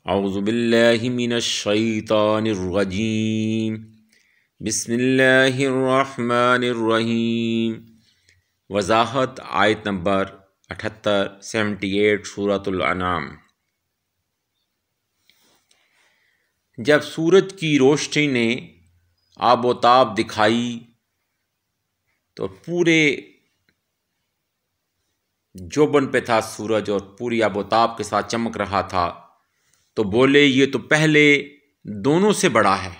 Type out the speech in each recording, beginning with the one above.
اعوذ باللہ من الشیطان الرجیم بسم اللہ الرحمن الرحیم۔ وضاحت آیت نمبر 78 سورۃ الانعام۔ جب سورج کی روشنی نے آب و تاب دکھائی تو پورے جوبن پہ تھا سورج اور پوری آب و تاب کے ساتھ چمک رہا تھا، تو بولے یہ تو پہلے دونوں سے بڑا ہے۔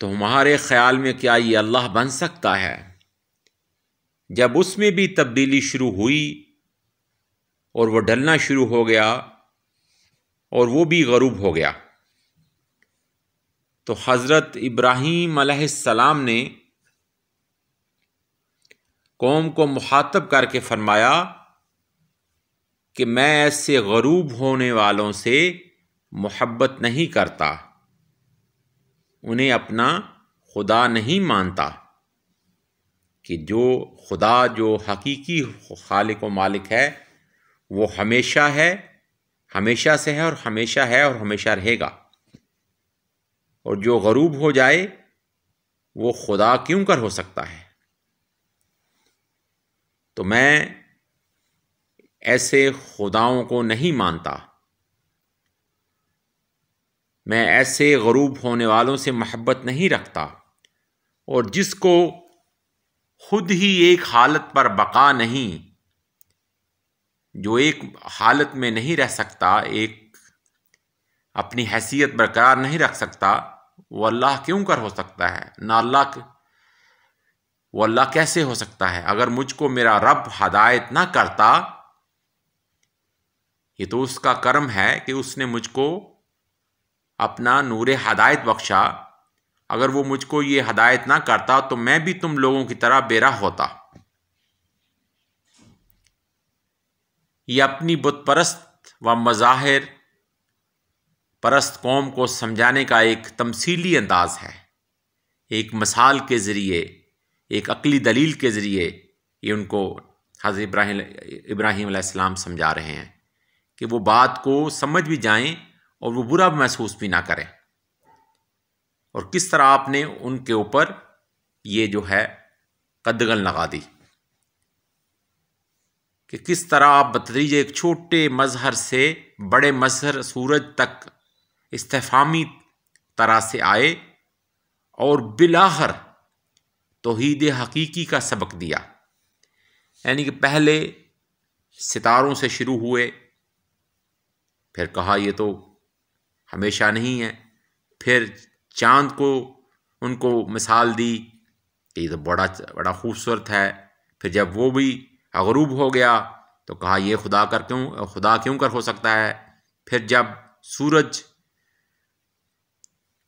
تو ہمارے خیال میں کیا یہ اللہ بن سکتا ہے؟ جب اس میں بھی تبدیلی شروع ہوئی اور وہ ڈھلنا شروع ہو گیا اور وہ بھی غروب ہو گیا، تو حضرت ابراہیم علیہ السلام نے قوم کو مخاطب کر کے فرمایا کہ میں ایسے غروب ہونے والوں سے محبت نہیں کرتا، انہیں اپنا خدا نہیں مانتا، کہ جو خدا جو حقیقی خالق و مالک ہے وہ ہمیشہ ہے، ہمیشہ سے ہے اور ہمیشہ ہے اور ہمیشہ رہے گا، اور جو غروب ہو جائے وہ خدا کیوں کر ہو سکتا ہے؟ تو میں ایسے خداؤں کو نہیں مانتا، میں ایسے غروب ہونے والوں سے محبت نہیں رکھتا، اور جس کو خود ہی ایک حالت پر بقا نہیں، جو ایک حالت میں نہیں رہ سکتا، ایک اپنی حیثیت برقرار نہیں رکھ سکتا، وہ اللہ کیوں کر ہو سکتا ہے؟ نہ وہ اللہ کیسے ہو سکتا ہے؟ اگر مجھ کو میرا رب ہدایت نہ کرتا، یہ تو اس کا کرم ہے کہ اس نے مجھ کو اپنا نور ہدایت بخشا، اگر وہ مجھ کو یہ ہدایت نہ کرتا تو میں بھی تم لوگوں کی طرح بے راہ ہوتا۔ یہ اپنی بت پرست و مظاہر پرست قوم کو سمجھانے کا ایک تمثیلی انداز ہے، ایک مثال کے ذریعے، ایک عقلی دلیل کے ذریعے یہ ان کو حضرت ابراہیم علیہ السلام سمجھا رہے ہیں کہ وہ بات کو سمجھ بھی جائیں اور وہ برا محسوس بھی نہ کریں، اور کس طرح آپ نے ان کے اوپر یہ جو ہے قدغن لگا دی، کہ کس طرح آپ بتدریج ایک چھوٹے مظہر سے بڑے مظہر سورج تک استفہامی طرح سے آئے اور بالآخر توحید حقیقی کا سبق دیا۔ یعنی کہ پہلے ستاروں سے شروع ہوئے، پھر کہا یہ تو ہمیشہ نہیں ہے، پھر چاند کو ان کو مثال دی کہ یہ تو بڑا خوبصورت ہے، پھر جب وہ بھی غروب ہو گیا تو کہا یہ خدا کیوں کر ہو سکتا ہے، پھر جب سورج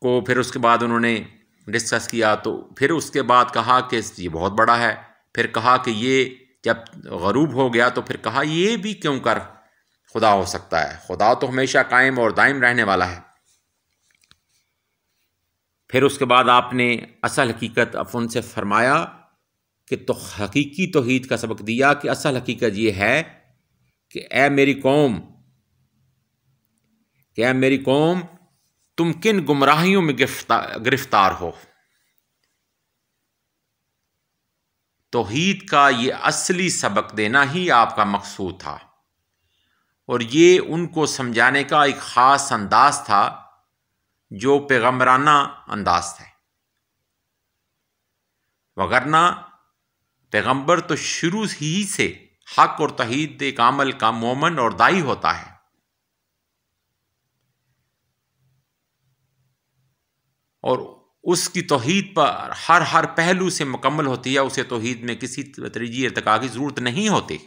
کو پھر اس کے بعد انہوں نے ڈسکس کیا تو پھر اس کے بعد کہا کہ یہ بہت بڑا ہے، پھر کہا کہ یہ جب غروب ہو گیا تو پھر کہا یہ بھی کیوں کر خدا ہو سکتا ہے، خدا تو ہمیشہ قائم اور دائم رہنے والا ہے۔ پھر اس کے بعد آپ نے اصل حقیقت ان سے فرمایا کہ تو حقیقی توحید کا سبق دیا کہ اصل حقیقت یہ ہے کہ اے میری قوم تم کن گمراہیوں میں گرفتار ہو۔ توحید کا یہ اصلی سبق دینا ہی آپ کا مقصود تھا، اور یہ ان کو سمجھانے کا ایک خاص انداز تھا جو پیغمبرانہ انداز تھا، وگرنہ پیغمبر تو شروع ہی سے حق اور توحید ایک عمل کا مومن اور داعی ہوتا ہے، اور اس کی توحید پر ہر پہلو سے مکمل ہوتی ہے، اسے توحید میں کسی تدریجی ارتقاء کی ضرورت نہیں ہوتی۔